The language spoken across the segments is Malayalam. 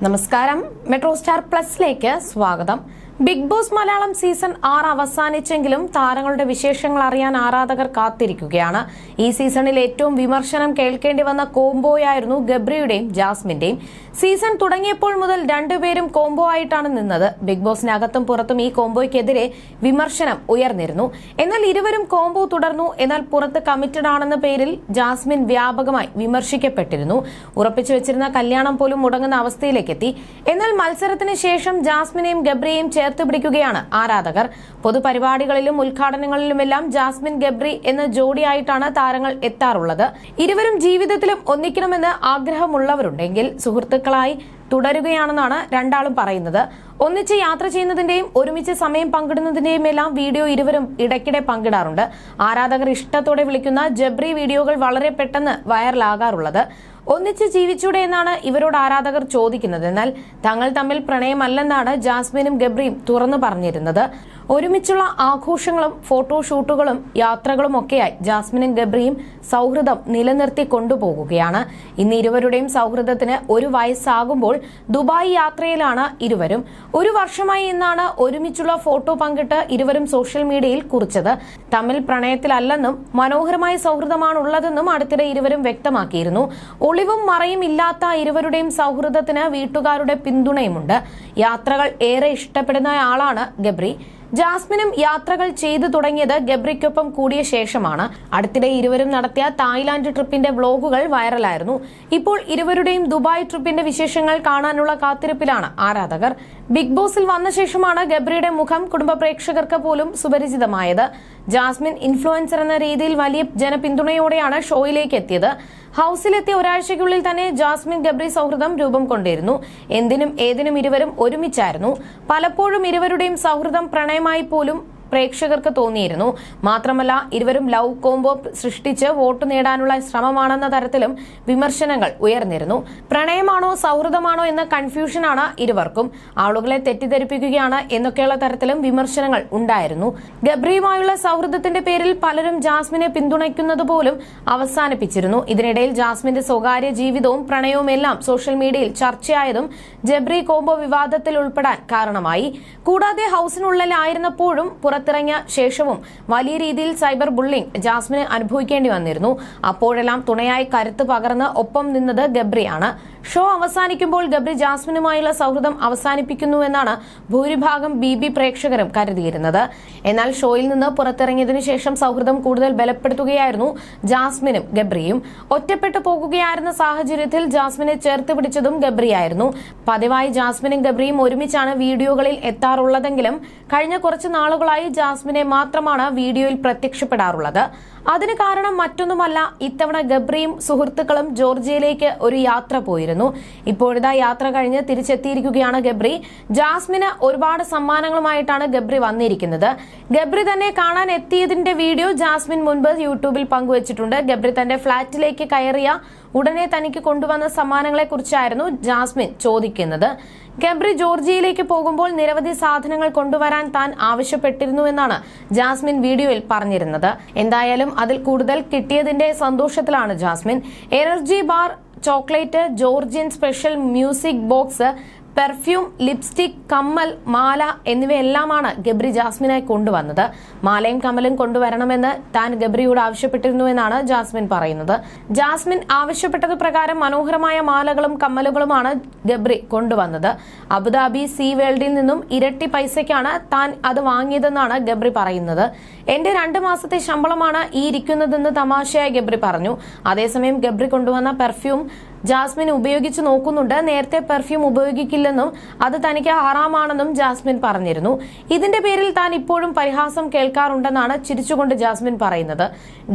നമസ്കാരം, മെട്രോ സ്റ്റാർ പ്ലസിലേക്ക് സ്വാഗതം. ബിഗ് ബോസ് മലയാളം സീസൺ 6 അവസാനിച്ചെങ്കിലും താരങ്ങളുടെ വിശേഷങ്ങൾ അറിയാൻ ആരാധകർ കാത്തിരിക്കുകയാണ്. ഈ സീസണിൽ ഏറ്റവും വിമർശനം കേൾക്കേണ്ടി വന്ന കോംബോയായിരുന്നു ഗബ്രിയുടെയും ജാസ്മിന്റെയും. സീസൺ തുടങ്ങിയപ്പോൾ മുതൽ രണ്ടുപേരും കോംബോ ആയിട്ടാണ് നിന്നത്. ബിഗ് ബോസിനകത്തും പുറത്തും ഈ കോംബോയ്ക്കെതിരെ വിമർശനം ഉയർന്നിരുന്നു. എന്നാൽ ഇരുവരും കോംബോ തുടർന്നു. എന്നാൽ പുറത്ത് കമ്മിറ്റഡ് ആണെന്ന പേരിൽ ജാസ്മിൻ വ്യാപകമായി വിമർശിക്കപ്പെട്ടിരുന്നു. ഉറപ്പിച്ചു വെച്ചിരുന്ന കല്യാണം പോലും മുടങ്ങുന്ന അവസ്ഥയിലേക്കെത്തി. എന്നാൽ മത്സരത്തിന് ശേഷം ജാസ്മിനെയും ഗബ്രിയെയും ചേർത്ത് പിടിക്കുകയാണ് ആരാധകർ. പൊതുപരിപാടികളിലും ഉദ്ഘാടനങ്ങളിലുമെല്ലാം ജാസ്മിൻ ഗബ്രി എന്ന ജോഡിയായിട്ടാണ് താരങ്ങൾ എത്താറുള്ളത്. ഇരുവരും ജീവിതത്തിലും ഒന്നിക്കണമെന്ന് ആഗ്രഹമുള്ളവരുണ്ടെങ്കിൽ സുഹൃത്തുക്കളായി തുടരുകയാണെന്നാണ് രണ്ടാളും പറയുന്നത്. ഒന്നിച്ച് യാത്ര ചെയ്യുന്നതിന്റെയും ഒരുമിച്ച് സമയം പങ്കിടുന്നതിന്റെയും എല്ലാം വീഡിയോ ഇരുവരും ഇടയ്ക്കിടെ പങ്കിടാറുണ്ട്. ആരാധകർ ഇഷ്ടത്തോടെ വിളിക്കുന്ന ജബ്രി വീഡിയോകൾ വളരെ പെട്ടെന്ന് വൈറലാകാറുള്ളത്. ഒന്നിച്ച് ജീവിച്ചൂടെ എന്നാണ് ഇവരോട് ആരാധകർ ചോദിക്കുന്നത്. എന്നാൽ തങ്ങൾ തമ്മിൽ പ്രണയമല്ലെന്നാണ് ജാസ്മിനും ഗബ്രിയും തുറന്നു പറഞ്ഞിരുന്നത്. ഒരുമിച്ചുള്ള ആഘോഷങ്ങളും ഫോട്ടോഷൂട്ടുകളും യാത്രകളും ഒക്കെയായി ജാസ്മിനും ഗബ്രിയും സൗഹൃദം നിലനിർത്തി കൊണ്ടുപോകുകയാണ്. ഇന്ന് ഇരുവരുടെയും സൗഹൃദത്തിന് 1 വയസ്സാകുമ്പോൾ ദുബായ് യാത്രയിലാണ് ഇരുവരും. 1 വർഷമായി എന്നാണ് ഒരുമിച്ചുള്ള ഫോട്ടോ പങ്കിട്ട് ഇരുവരും സോഷ്യൽ മീഡിയയിൽ കുറിച്ചത്. തമ്മിൽ പ്രണയത്തിലല്ലെന്നും മനോഹരമായ സൗഹൃദമാണുള്ളതെന്നും അടുത്തിടെ ഇരുവരും വ്യക്തമാക്കിയിരുന്നു. ഒളിവും മറയും ഇല്ലാത്ത ഇരുവരുടെയും സൗഹൃദത്തിന് വീട്ടുകാരുടെ പിന്തുണയുമുണ്ട്. യാത്രകൾ ഏറെ ഇഷ്ടപ്പെടുന്ന ആളാണ് ഗബ്രി. ജാസ്മിനും യാത്രകൾ ചെയ്തു തുടങ്ങിയത് ഗബ്രിക്കൊപ്പം കൂടിയ ശേഷമാണ്. അടുത്തിടെ ഇരുവരും നടത്തിയ തായ്ലാന്റ് ട്രിപ്പിന്റെ വ്ലോഗുകൾ വൈറലായിരുന്നു. ഇപ്പോൾ ഇരുവരുടെയും ദുബായ് ട്രിപ്പിന്റെ വിശേഷങ്ങൾ കാണാനുള്ള കാത്തിരിപ്പിലാണ് ആരാധകർ. ബിഗ് ബോസിൽ വന്ന ശേഷമാണ് ഗബ്രിയുടെ മുഖം കുടുംബ പ്രേക്ഷകർക്ക് പോലും സുപരിചിതമായത്. ജാസ്മിൻ ഇൻഫ്ലുവൻസർ എന്ന രീതിയിൽ വലിയ ജനപിന്തുണയോടെയാണ് ഷോയിലേക്ക് എത്തിയത്. ഹൌസിലെത്തിയ ഒരാഴ്ചയ്ക്കുള്ളിൽ തന്നെ ജാസ്മിൻ ഗബ്രി സൗഹൃദം രൂപം കൊണ്ടിരുന്നു. എന്തിനും ഏതിനും ഇരുവരും ഒരുമിച്ചായിരുന്നു. പലപ്പോഴും ഇരുവരുടെയും സൗഹൃദം പ്രണയമായി പോലും പ്രേക്ഷകർക്ക് തോന്നിയിരുന്നു. മാത്രമല്ല, ഇരുവരും ലവ് കോംബോ സൃഷ്ടിച്ച് വോട്ട് നേടാനുള്ള ശ്രമമാണെന്ന തരത്തിലും വിമർശനങ്ങൾ ഉയർന്നിരുന്നു. പ്രണയമാണോ സൗഹൃദമാണോ എന്ന കൺഫ്യൂഷനാണ് ഇരുവർക്കും. ആളുകളെ തെറ്റിദ്ധരിപ്പിക്കുകയാണ് എന്നൊക്കെയുള്ള തരത്തിലും വിമർശനങ്ങൾ ഉണ്ടായിരുന്നു. ഗബ്രിയുമായുള്ള സൗഹൃദത്തിന്റെ പേരിൽ പലരും ജാസ്മിനെ പിന്തുണയ്ക്കുന്നത് പോലും അവസാനിപ്പിച്ചിരുന്നു. ഇതിനിടയിൽ ജാസ്മിന്റെ സ്വകാര്യ ജീവിതവും പ്രണയവും എല്ലാം സോഷ്യൽ മീഡിയയിൽ ചർച്ചയായതും ഗബ്രി കോംബോ വിവാദത്തിൽ ഉൾപ്പെടാൻ കാരണമായി. കൂടാതെ ഹൌസിനുള്ളിലായിരുന്നപ്പോഴും പുറത്തിറങ്ങിയ ശേഷവും വലിയ രീതിയിൽ സൈബർ ബുള്ളിംഗ് ജാസ്മിന് അനുഭവിക്കേണ്ടി വന്നിരുന്നു. അപ്പോഴെല്ലാം തുണയായി കരുത്ത് പകർന്ന് ഒപ്പം നിന്നത് ഗബ്രിയാണ്. ഷോ അവസാനിക്കുമ്പോൾ ഗബ്രി ജാസ്മിനുമായുള്ള സൗഹൃദം അവസാനിപ്പിക്കുന്നുവെന്നാണ് ഭൂരിഭാഗം BB പ്രേക്ഷകരും കരുതിയിരുന്നത്. എന്നാൽ ഷോയിൽ നിന്ന് പുറത്തിറങ്ങിയതിനു ശേഷം സൗഹൃദം കൂടുതൽ ബലപ്പെടുത്തുകയായിരുന്നു ജാസ്മിനും ഗബ്രിയും. ഒറ്റപ്പെട്ടു പോകുകയായിരുന്ന സാഹചര്യത്തിൽ ജാസ്മിനെ ചേർത്ത് പിടിച്ചതും ഗബ്രിയായിരുന്നു. പതിവായി ജാസ്മിനും ഗബ്രിയും ഒരുമിച്ചാണ് വീഡിയോകളിൽ എത്താറുള്ളതെങ്കിലും കഴിഞ്ഞ കുറച്ച് നാളുകളായി ജാസ്മിനെ മാത്രമാണ് വീഡിയോയിൽ പ്രത്യക്ഷപ്പെടാറുള്ളത്. അതിന് കാരണം മറ്റൊന്നുമല്ല, ഇത്തവണ ഗബ്രിയും സുഹൃത്തുക്കളും ജോർജിയയിലേക്ക് ഒരു യാത്ര പോയിരുന്നു. ഇപ്പോഴിതാ യാത്ര കഴിഞ്ഞ് തിരിച്ചെത്തിയിരിക്കുകയാണ് ഗബ്രി. ജാസ്മിന് ഒരുപാട് സമ്മാനങ്ങളുമായിട്ടാണ് ഗബ്രി വന്നിരിക്കുന്നത്. ഗബ്രി തന്നെ കാണാൻ എത്തിയതിന്റെ വീഡിയോ ജാസ്മിൻ മുൻപ് യൂട്യൂബിൽ പങ്കുവച്ചിട്ടുണ്ട്. ഗബ്രി തന്റെ ഫ്ളാറ്റിലേക്ക് കയറിയ ഉടനെ തനിക്ക് കൊണ്ടുവന്ന സമ്മാനങ്ങളെ കുറിച്ചായിരുന്നു ജാസ്മിൻ ചോദിക്കുന്നത്. ഗബ്രി ജോർജിയയിലേക്ക് പോകുമ്പോൾ നിരവധി സാധനങ്ങൾ കൊണ്ടുവരാൻ താൻ ആവശ്യപ്പെട്ടിരുന്നുവെന്നാണ് ജാസ്മിൻ വീഡിയോയിൽ പറഞ്ഞിരുന്നത്. എന്തായാലും അതിൽ കൂടുതൽ കിട്ടിയതിന്റെ സന്തോഷത്തിലാണ് Jasmine. Energy bar, chocolate, Georgian special music box, perfume, lipstick, കമ്മൽ, മാല എന്നിവയെല്ലാമാണ് ഗബ്രി ജാസ്മിനായി കൊണ്ടുവന്നത്. മാലയും കമ്മലും കൊണ്ടുവരണമെന്ന് താൻ ഗബ്രിയോട് ആവശ്യപ്പെട്ടിരുന്നുവെന്നാണ് ജാസ്മിൻ പറയുന്നത്. ജാസ്മിൻ ആവശ്യപ്പെട്ടത് പ്രകാരം മനോഹരമായ മാലകളും കമ്മലുകളുമാണ് ഗബ്രി കൊണ്ടുവന്നത്. അബുദാബി സീ വേൾഡിൽ നിന്നും ഇരട്ടി പൈസയ്ക്കാണ് താൻ അത് വാങ്ങിയതെന്നാണ് ഗബ്രി പറയുന്നത്. എന്റെ 2 മാസത്തെ ശമ്പളമാണ് ഈ ഇരിക്കുന്നതെന്ന് തമാശയായി ഗബ്രി പറഞ്ഞു. അതേസമയം ഗബ്രി കൊണ്ടുവന്ന പെർഫ്യൂം ജാസ്മിൻ ഉപയോഗിച്ച് നോക്കുന്നുണ്ട്. നേരത്തെ പെർഫ്യൂം ഉപയോഗിക്കില്ലെന്നും അത് തനിക്ക് ഹറാമാണെന്നും ജാസ്മിൻ പറഞ്ഞിരുന്നു. ഇതിന്റെ പേരിൽ താൻ ഇപ്പോഴും പരിഹാസം കേൾക്കാറുണ്ടെന്നാണ് ചിരിച്ചുകൊണ്ട് ജാസ്മിൻ പറയുന്നത്.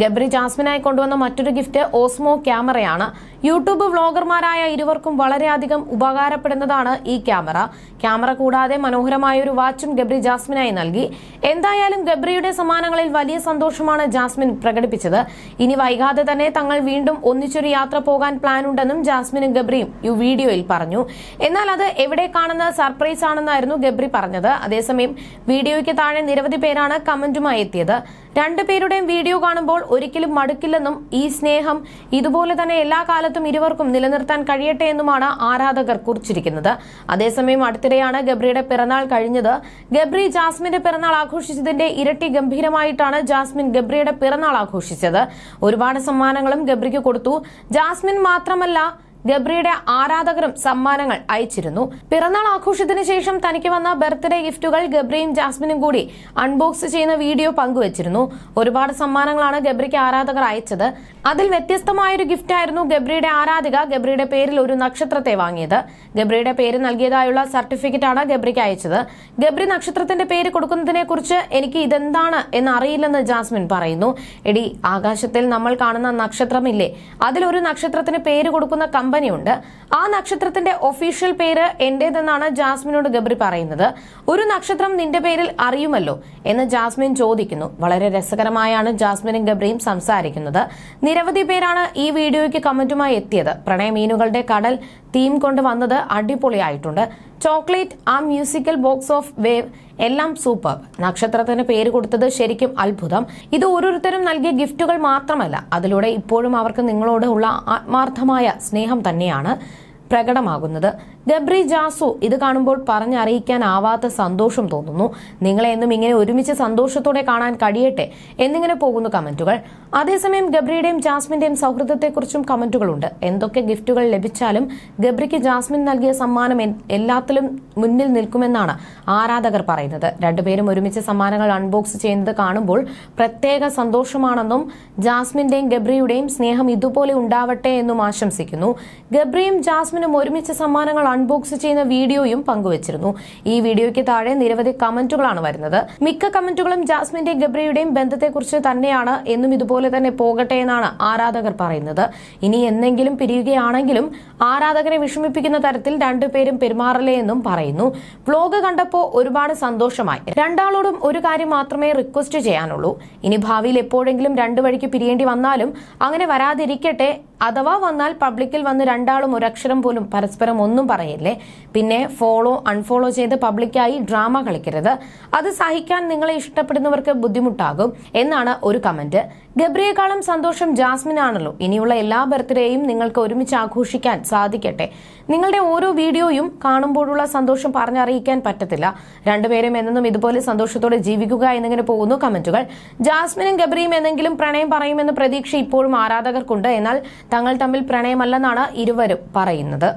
ഗബ്രി ജാസ്മിനായി കൊണ്ടുവന്ന മറ്റൊരു ഗിഫ്റ്റ് ഓസ്മോ ക്യാമറയാണ്. യൂട്യൂബ് വ്ളോഗർമാരായ ഇരുവർക്കും വളരെയധികം ഉപകാരപ്പെടുന്നതാണ് ഈ ക്യാമറ കൂടാതെ മനോഹരമായ ഒരു വാച്ചും ഗബ്രി ജാസ്മിനായി നൽകി. എന്തായാലും ഗബ്രിയുടെ സമ്മാനങ്ങളിൽ വലിയ സന്തോഷമാണ് ജാസ്മിൻ പ്രകടിപ്പിച്ചത്. ഇനി വൈകാതെ തന്നെ തങ്ങൾ വീണ്ടും ഒന്നിച്ചൊരു യാത്ര പോകാൻ പ്ലാൻ ഉണ്ടെന്നും ജാസ്മിനും ഗബ്രിയും ഈ വീഡിയോയിൽ പറഞ്ഞു. എന്നാൽ അത് എവിടെ കാണുന്ന സർപ്രൈസ് ആണെന്നായിരുന്നു ഗബ്രി പറഞ്ഞത്. അതേസമയം വീഡിയോയ്ക്ക് താഴെ നിരവധി പേരാണ് കമന്റുമായി എത്തിയത്. രണ്ടുപേരുടെയും വീഡിയോ കാണുമ്പോൾ ഒരിക്കലും മടുക്കില്ലെന്നും ഈ സ്നേഹം ഇതുപോലെ തന്നെ എല്ലാ കാലത്തും ഇരുവർക്കും നിലനിർത്താൻ കഴിയട്ടെ എന്നുമാണ് ആരാധകർ കുറിച്ചിരിക്കുന്നത്. അതേസമയം അടുത്തിടെയാണ് ഗബ്രിയുടെ പിറന്നാൾ കഴിഞ്ഞത്. ഗബ്രി ജാസ്മിന്റെ പിറന്നാൾ ആഘോഷിച്ചതിന്റെ ഇരട്ടി ഗംഭീരമായിട്ടാണ് ജാസ്മിൻ ഗബ്രിയുടെ പിറന്നാൾ ആഘോഷിച്ചത്. ഒരുപാട് സമ്മാനങ്ങളും ഗബ്രിക്ക് കൊടുത്തു. ജാസ്മിൻ മാത്രമല്ല, ഗബ്രിയുടെ ആരാധകരും സമ്മാനങ്ങൾ അയച്ചിരുന്നു. പിറന്നാൾ ആഘോഷത്തിന് ശേഷം തനിക്ക് വന്ന ബർത്ത്ഡേ ഗിഫ്റ്റുകൾ ഗബ്രിയും ജാസ്മിനും കൂടി അൺബോക്സ് ചെയ്യുന്ന വീഡിയോ പങ്കുവച്ചിരുന്നു. ഒരുപാട് സമ്മാനങ്ങളാണ് ഗബ്രിക്ക് ആരാധകർ അയച്ചത്. അതിൽ വ്യത്യസ്തമായൊരു ഗിഫ്റ്റ് ആയിരുന്നു ഗബ്രിയുടെ ആരാധിക ഗബ്രിയുടെ പേരിൽ ഒരു നക്ഷത്രത്തെ വാങ്ങിയത്. ഗബ്രിയുടെ പേര് നൽകിയതായുള്ള സർട്ടിഫിക്കറ്റ് ആണ് ഗബ്രിക്ക് അയച്ചത്. ഗബ്രി നക്ഷത്രത്തിന്റെ പേര് കൊടുക്കുന്നതിനെ കുറിച്ച് എനിക്ക് ഇതെന്താണ് എന്ന് അറിയില്ലെന്ന് ജാസ്മിൻ പറയുന്നു. എടി, ആകാശത്തിൽ നമ്മൾ കാണുന്ന നക്ഷത്രമില്ലേ, അതിലൊരു നക്ഷത്രത്തിന് പേര് കൊടുക്കുന്ന കമ്പനിയുണ്ട്. ആ നക്ഷത്രത്തിന്റെ ഒഫീഷ്യൽ പേര് എന്റേതെന്നാണ് ജാസ്മിനോട് ഗബ്രി പറയുന്നത്. ഒരു നക്ഷത്രം നിന്റെ പേരിൽ അറിയുമല്ലോ എന്ന് ജാസ്മിൻ ചോദിക്കുന്നു. വളരെ രസകരമായാണ് ജാസ്മിനും ഗബ്രിയും സംസാരിക്കുന്നത്. നിരവധി പേരാണ് ഈ വീഡിയോയ്ക്ക് കമന്റുമായി എത്തിയത്. പ്രണയമീനുകളുടെ കടൽ തീം കൊണ്ട് വന്നത് അടിപൊളിയായിട്ടുണ്ട്. ചോക്ലേറ്റ്, ആ മ്യൂസിക്കൽ ബോക്സ് ഓഫ് വേവ് എല്ലാം സൂപ്പർ. നക്ഷത്രത്തിന് പേര് കൊടുത്തത് ശരിക്കും അത്ഭുതം. ഇത് ഓരോരുത്തരും നൽകിയ ഗിഫ്റ്റുകൾ മാത്രമല്ല, അതിലൂടെ ഇപ്പോഴും അവർക്ക് നിങ്ങളോട് ഉള്ള ആത്മാർത്ഥമായ സ്നേഹം തന്നെയാണ് പ്രകടമാകുന്നത്. ഗബ്രി, ജാസു, ഇത് കാണുമ്പോൾ പറഞ്ഞറിയിക്കാനാവാത്ത സന്തോഷം തോന്നുന്നു. നിങ്ങളെ എന്നും ഇങ്ങനെ ഒരുമിച്ച് സന്തോഷത്തോടെ കാണാൻ കഴിയട്ടെ എന്നിങ്ങനെ പോകുന്നു കമന്റുകൾ. അതേസമയം ഗബ്രിയുടെയും ജാസ്മിന്റെയും സൗഹൃദത്തെക്കുറിച്ചും കമന്റുകളുണ്ട്. എന്തൊക്കെ ഗിഫ്റ്റുകൾ ലഭിച്ചാലും ഗബ്രിക്ക് ജാസ്മിൻ നൽകിയ സമ്മാനം എല്ലാത്തിലും മുന്നിൽ നിൽക്കുമെന്നാണ് ആരാധകർ പറയുന്നത്. രണ്ടുപേരും ഒരുമിച്ച് സമ്മാനങ്ങൾ അൺബോക്സ് ചെയ്യുന്നത് കാണുമ്പോൾ പ്രത്യേക സന്തോഷമാണെന്നും ജാസ്മിന്റെയും ഗബ്രിയുടെയും സ്നേഹം ഇതുപോലെ ഉണ്ടാവട്ടെ എന്നും ആശംസിക്കുന്നു. ഗബ്രിയും ജാസ്മിനും ഒരുമിച്ച് സമ്മാനങ്ങൾ അൺബോക്സ് ചെയ്യുന്ന വീഡിയോയും പങ്കുവച്ചിരുന്നു. ഈ വീഡിയോയ്ക്ക് താഴെ നിരവധി കമന്റുകളാണ് വരുന്നത്. മിക്ക കമന്റുകളും ജാസ്മിന്റെയും ഗബ്രിയുടെയും ബന്ധത്തെക്കുറിച്ച് തന്നെയാണ്. എന്നും ഇതുപോലെ തന്നെ പോകട്ടെ എന്നാണ് ആരാധകർ പറയുന്നത്. ഇനി എന്തെങ്കിലും പിരിയുകയാണെങ്കിലും ആരാധകരെ വിഷമിപ്പിക്കുന്ന തരത്തിൽ രണ്ടുപേരും പെരുമാറലേ എന്നും പറയുന്നു. വ്ലോഗ് കണ്ടപ്പോൾ ഒരുപാട് സന്തോഷമായി. രണ്ടാളോടും ഒരു കാര്യം മാത്രമേ റിക്വസ്റ്റ് ചെയ്യാനുള്ളൂ. ഇനി ഭാവിയിൽ എപ്പോഴെങ്കിലും രണ്ടു വഴിക്ക് പിരിയേണ്ടി വന്നാലും അങ്ങനെ വരാതിരിക്കട്ടെ. അഥവാ വന്നാൽ പബ്ലിക്കിൽ വന്ന് രണ്ടാളും ഒരക്ഷരം പോലും പരസ്പരം ഒന്നും പറയില്ലേ. പിന്നെ അൺഫോളോ ചെയ്ത് പബ്ലിക്കായി ഡ്രാമ കളിക്കരുത്. അത് സഹിക്കാൻ നിങ്ങളെ ഇഷ്ടപ്പെടുന്നവർക്ക് ബുദ്ധിമുട്ടാകും എന്നാണ് ഒരു കമന്റ്. ഗബ്രിയേക്കാളും സന്തോഷം ജാസ്മിനാണല്ലോ. ഇനിയുള്ള എല്ലാ ബർത്ത്ഡേയും നിങ്ങൾക്ക് ഒരുമിച്ച് ആഘോഷിക്കാൻ സാധിക്കട്ടെ. നിങ്ങളുടെ ഓരോ വീഡിയോയും കാണുമ്പോഴുള്ള സന്തോഷം പറഞ്ഞറിയിക്കാൻ പറ്റത്തില്ല. രണ്ടുപേരും എന്നും ഇതുപോലെ സന്തോഷത്തോടെ ജീവിക്കുക എന്നിങ്ങനെ പോകുന്നു കമന്റുകൾ. ജാസ്മിനും ഗബ്രിയും എന്തെങ്കിലും പ്രണയം പറയുമെന്ന പ്രതീക്ഷ ഇപ്പോഴും ആരാധകർക്കുണ്ട്. എന്നാൽ തങ്ങൾ തമ്മിൽ പ്രണയമല്ലെന്നാണ് ഇരുവരും പറയുന്നത്.